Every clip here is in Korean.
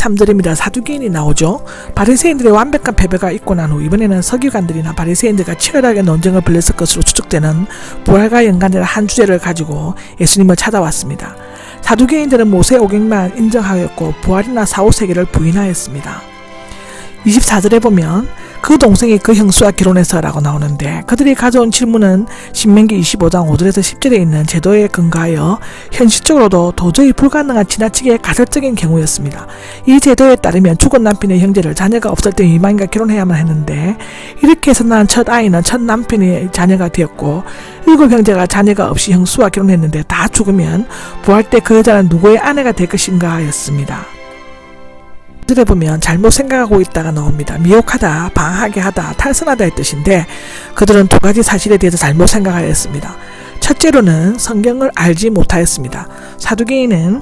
23절입니다. 사두개인이 나오죠. 바리새인들의 완벽한 패배가 있고 난 후 이번에는 서기관들이나 바리새인들과 치열하게 논쟁을 벌였을 것으로 추측되는 부활과 연관되는 한 주제를 가지고 예수님을 찾아왔습니다. 사두개인들은 모세 오경만 인정하였고 부활이나 사후세계를 부인하였습니다. 24절에 보면 그 동생이 그 형수와 결혼해서 라고 나오는데, 그들이 가져온 질문은 신명기 25장 5절에서 10절에 있는 제도에 근거하여 현실적으로도 도저히 불가능한 지나치게 가설적인 경우였습니다. 이 제도에 따르면 죽은 남편의 형제를 자녀가 없을 때 이방인과 결혼해야만 했는데, 이렇게 해서 낳은 첫 아이는 첫 남편의 자녀가 되었고 7 형제가 자녀가 없이 형수와 결혼했는데 다 죽으면 부활 때 그 여자는 누구의 아내가 될 것인가 하였습니다. 들에 보면 잘못 생각하고 있다가 나옵니다. 미혹하다, 방하게 하다, 탈선하다의 뜻인데, 그들은 두 가지 사실에 대해서 잘못 생각하였습니다. 첫째로는 성경을 알지 못하였습니다. 사두개인은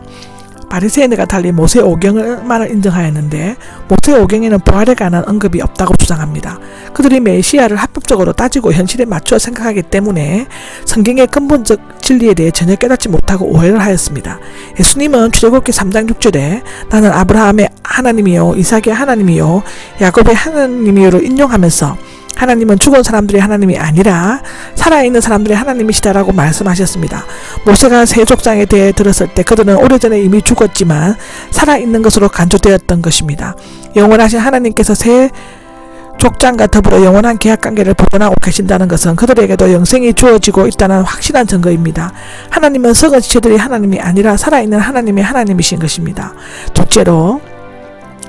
바리새인들과 달리 모세 오경만을 인정하였는데, 모세 오경에는 부활에 관한 언급이 없다고 주장합니다. 그들이 메시아를 합법적으로 따지고 현실에 맞춰 생각하기 때문에 성경의 근본적 진리에 대해 전혀 깨닫지 못하고 오해를 하였습니다. 예수님은 출애굽기 3장 6절에 나는 아브라함의 하나님이요 이삭의 하나님이요 야곱의 하나님이요로 인용하면서 하나님은 죽은 사람들의 하나님이 아니라 살아있는 사람들의 하나님이시다라고 말씀하셨습니다. 모세가 세 족장에 대해 들었을 때 그들은 오래전에 이미 죽었지만 살아있는 것으로 간주되었던 것입니다. 영원하신 하나님께서 세 족장과 더불어 영원한 계약관계를 보존하고 계신다는 것은 그들에게도 영생이 주어지고 있다는 확실한 증거입니다. 하나님은 썩은 지체들이 하나님이 아니라 살아있는 하나님의 하나님이신 것입니다. 둘째로,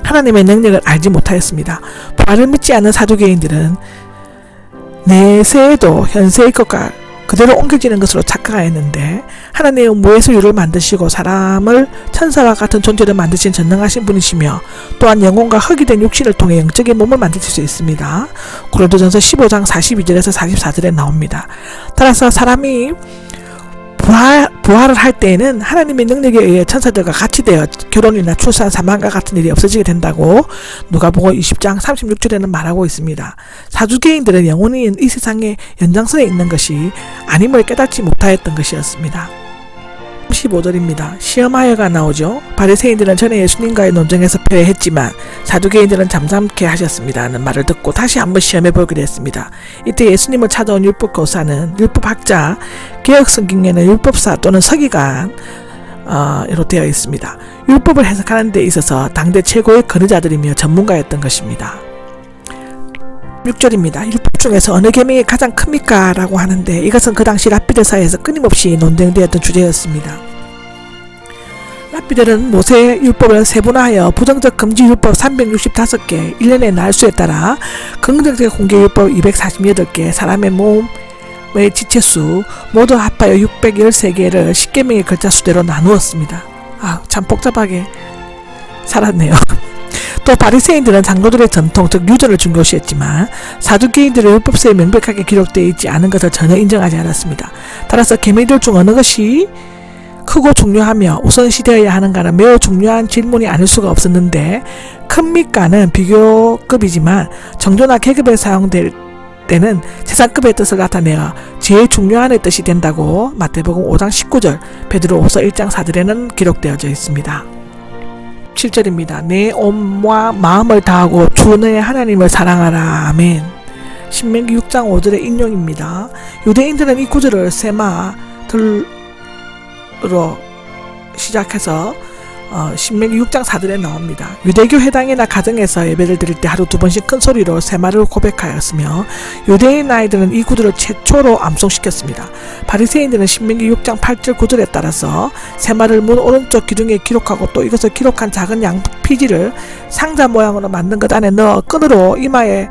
하나님의 능력을 알지 못하였습니다. 부활을 믿지 않는 사두개인들은 내세에도 현세의 것과 그대로 옮겨지는 것으로 착각하였는데, 하나님은 무에서 유를 만드시고 사람을 천사와 같은 존재를 만드신 전능하신 분이시며 또한 영혼과 흙이 된 육신을 통해 영적인 몸을 만드실 수 있습니다. 고린도전서 15장 42절에서 44절에 나옵니다. 따라서 사람이 부활을 할 때에는 하나님의 능력에 의해 천사들과 같이 되어 결혼이나 출산, 사망과 같은 일이 없어지게 된다고 누가복음 20장 36절에는 말하고 있습니다. 사두개인들은 영원히 이 세상의 연장선에 있는 것이 아님을 깨닫지 못하였던 것이었습니다. 15절입니다. 시험하여가 나오죠. 바리새인들은 전에 예수님과의 논쟁에서 패했지만 사두개인들은 잠잠케 하셨습니다는 말을 듣고 다시 한번 시험해보기로 했습니다. 이때 예수님을 찾아온 율법교사는 율법학자, 개혁성경에는 율법사 또는 서기관 이로 되어 있습니다. 율법을 해석하는 데 있어서 당대 최고의 권위자들이며 전문가였던 것입니다. 6절입니다. 율법 중에서 어느 계명이 가장 큽니까? 라고 하는데, 이것은 그 당시 랍비들 사이에서 끊임없이 논쟁되었던 주제였습니다. 랍비들은 모세 율법을 세분화하여 부정적 금지 율법 365개, 1년의 날수에 따라 긍정적 공개 율법 248개, 사람의 몸의 지체수 모두 합하여 613개를 10계명의 글자 수대로 나누었습니다. 참 복잡하게 살았네요. 또 바리새인들은 장로들의 전통, 즉 유전을 중요시했지만 사두개인들의 율법서에 명백하게 기록되어 있지 않은 것을 전혀 인정하지 않았습니다. 따라서 계명들 중 어느 것이 크고 중요하며 우선시되어야 하는가는 매우 중요한 질문이 아닐 수가 없었는데, 큽니까는 비교급이지만 정조나 계급에 사용될 때는 세상급의 뜻을 나타내어 제일 중요한의 뜻이 된다고 마태복음 5장 19절, 베드로후서 1장 4절에는 기록되어져 있습니다. 7절입니다. 내 온과 마음을 다하고 주 너의 하나님을 사랑하라. 아멘. 신명기 6장 5절의 인용입니다. 유대인들은 이 구절을 세마들로 시작해서 신명기 6장 4절에 나옵니다. 유대교 회당이나 가정에서 예배를 드릴 때 하루 2번씩 큰 소리로 세마를 고백하였으며, 유대인 아이들은 이 구절을 최초로 암송시켰습니다. 바리새인들은 신명기 6장 8절 9절에 따라서 세마를 문 오른쪽 기둥에 기록하고 또 이것을 기록한 작은 양 피지를 상자 모양으로 만든 것 안에 넣어 끈으로 이마와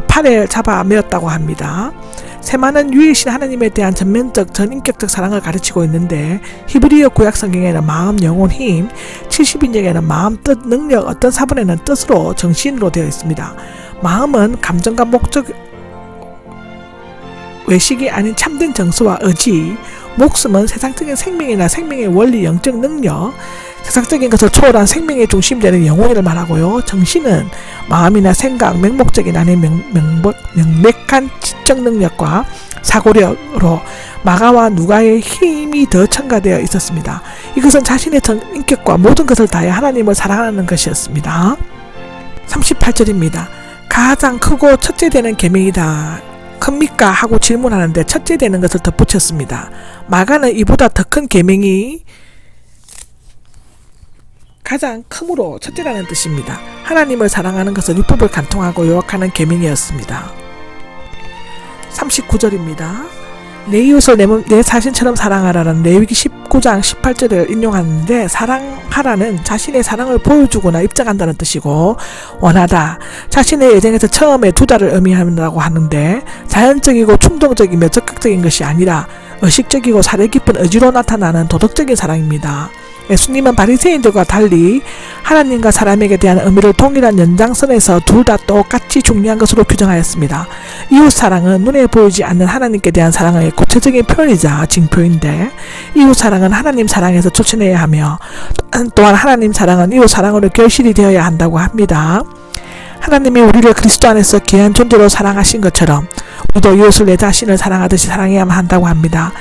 팔에 잡아 메었다고 합니다. 세마는 유일신 하나님에 대한 전면적 전인격적 사랑을 가르치고 있는데, 히브리어 구약 성경에는 마음, 영혼, 힘, 70인역에는 마음, 뜻, 능력, 어떤 사본에는 뜻으로 정신으로 되어 있습니다. 마음은 감정과 목적 외식이 아닌 참된 정서와 의지, 목숨은 세상적인 생명이나 생명의 원리, 영적 능력, 세상적인 것을 초월한 생명의 중심이 되는 영혼을 말하고요. 정신은 마음이나 생각, 맹목적인 아닌 명백한 지적 능력과 사고력으로 마가와 누가의 힘이 더 첨가되어 있었습니다. 이것은 자신의 전 인격과 모든 것을 다해 하나님을 사랑하는 것이었습니다. 38절입니다. 가장 크고 첫째 되는 계명이다. 큽니까? 하고 질문하는데 첫째 되는 것을 덧붙였습니다. 마가는 이보다 더 큰 계명이 가장 크므로 첫째라는 뜻입니다. 하나님을 사랑하는 것은 율법을 간통하고 요약하는 계명이었습니다. 39절입니다. 내 이웃을 내 자신처럼 사랑하라는 레위기 19장 18절을 인용하는데 사랑하라는 자신의 사랑을 보여주거나 입증한다는 뜻이고 원하다, 자신의 예정에서 처음에 두다를 의미한다고 하는데 자연적이고 충동적이며 적극적인 것이 아니라 의식적이고 사려 깊은 의지로 나타나는 도덕적인 사랑입니다. 예수님은 바리새인들과 달리 하나님과 사람에게 대한 의미를 동일한 연장선에서 둘 다 똑같이 중요한 것으로 규정하였습니다. 이웃사랑은 눈에 보이지 않는 하나님께 대한 사랑의 구체적인 표현이자 징표인데 이웃사랑은 하나님 사랑에서 쫓아내야 하며 또한 하나님 사랑은 이웃사랑으로 결실이 되어야 한다고 합니다. 하나님이 우리를 그리스도 안에서 귀한 존재로 사랑하신 것처럼 우리도 이웃을 내 자신을 사랑하듯이 사랑해야만 한다고 합니다.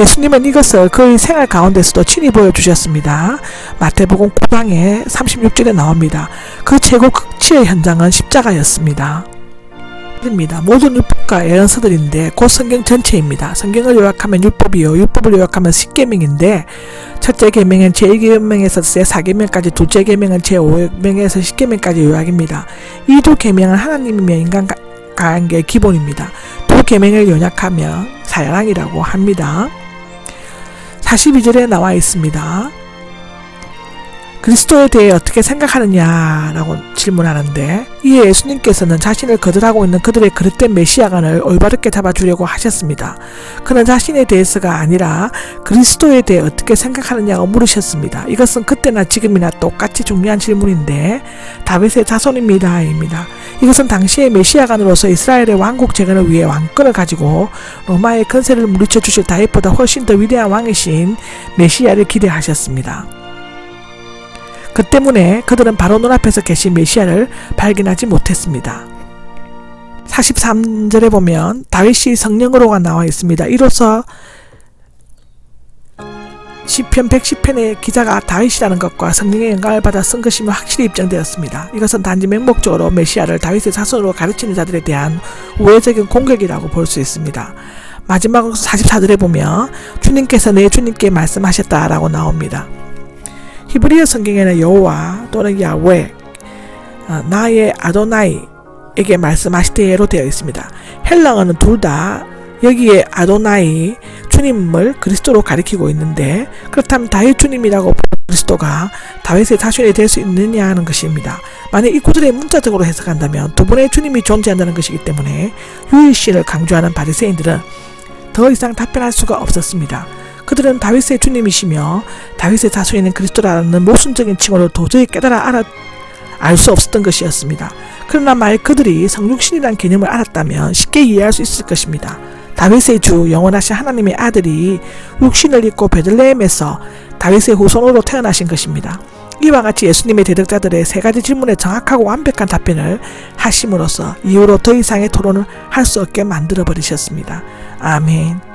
예수님은 이것을 그의 생활 가운데서도 친히 보여주셨습니다. 마태복음 9장의 36절에 나옵니다. 그 최고 극치의 현장은 십자가였습니다. 모든 율법과 예언서들인데 곧 성경 전체입니다. 성경을 요약하면 율법이요, 율법을 요약하면 십계명인데 첫째 계명은 제1계명에서 제4계명까지, 둘째 계명은 제5계명에서 10계명까지 요약입니다. 이 두 계명은 하나님이며 인간 관계의 기본입니다. 두 계명을 요약하면 사랑이라고 합니다. 42절에 나와 있습니다. 그리스도에 대해 어떻게 생각하느냐라고 질문하는데 이에 예수님께서는 자신을 거절하고 있는 그들의 그릇된 메시아관을 올바르게 잡아주려고 하셨습니다. 그는 자신에 대해서가 아니라 그리스도에 대해 어떻게 생각하느냐고 물으셨습니다. 이것은 그때나 지금이나 똑같이 중요한 질문인데 다윗의 자손입니다. 입니다. 이것은 당시의 메시아관으로서 이스라엘의 왕국 재건을 위해 왕권을 가지고 로마의 권세를 물리쳐 주실 다윗보다 훨씬 더 위대한 왕이신 메시아를 기대하셨습니다. 그 때문에 그들은 바로 눈앞에서 계신 메시아를 발견하지 못했습니다. 43절에 보면 다윗이 성령으로가 나와 있습니다. 이로써 시편 110편의 기자가 다윗이라는 것과 성령의 영감을 받아 쓴 것임을 확실히 입증되었습니다. 이것은 단지 맹목적으로 메시아를 다윗의 자손으로 가르치는 자들에 대한 우회적인 공격이라고 볼 수 있습니다. 마지막으로 44절에 보면 주님께서 내 주님께 말씀하셨다라고 나옵니다. 히브리어 성경에는 여호와 또는 야훼, 나의 아도나이에게 말씀하시되로 되어 있습니다. 헬라어는 둘 다 여기에 아도나이 주님을 그리스도로 가리키고 있는데 그렇다면 다윗 주님이라고 부르는 그리스도가 다윗의 자손이 될 수 있느냐 하는 것입니다. 만약 이 구절에 문자적으로 해석한다면 두 분의 주님이 존재한다는 것이기 때문에 유일신을 강조하는 바리새인들은 더 이상 답변할 수가 없었습니다. 그들은 다윗의 주님이시며 다윗의 자손인 그리스도라는 모순적인 칭호를 도저히 알 수 없었던 것이었습니다. 그러나 만약 그들이 성육신이라는 개념을 알았다면 쉽게 이해할 수 있을 것입니다. 다윗의 주 영원하신 하나님의 아들이 육신을 입고 베들레헴에서 다윗의 후손으로 태어나신 것입니다. 이와 같이 예수님의 대적자들의 세 가지 질문에 정확하고 완벽한 답변을 하심으로써 이후로 더 이상의 토론을 할 수 없게 만들어 버리셨습니다. 아멘.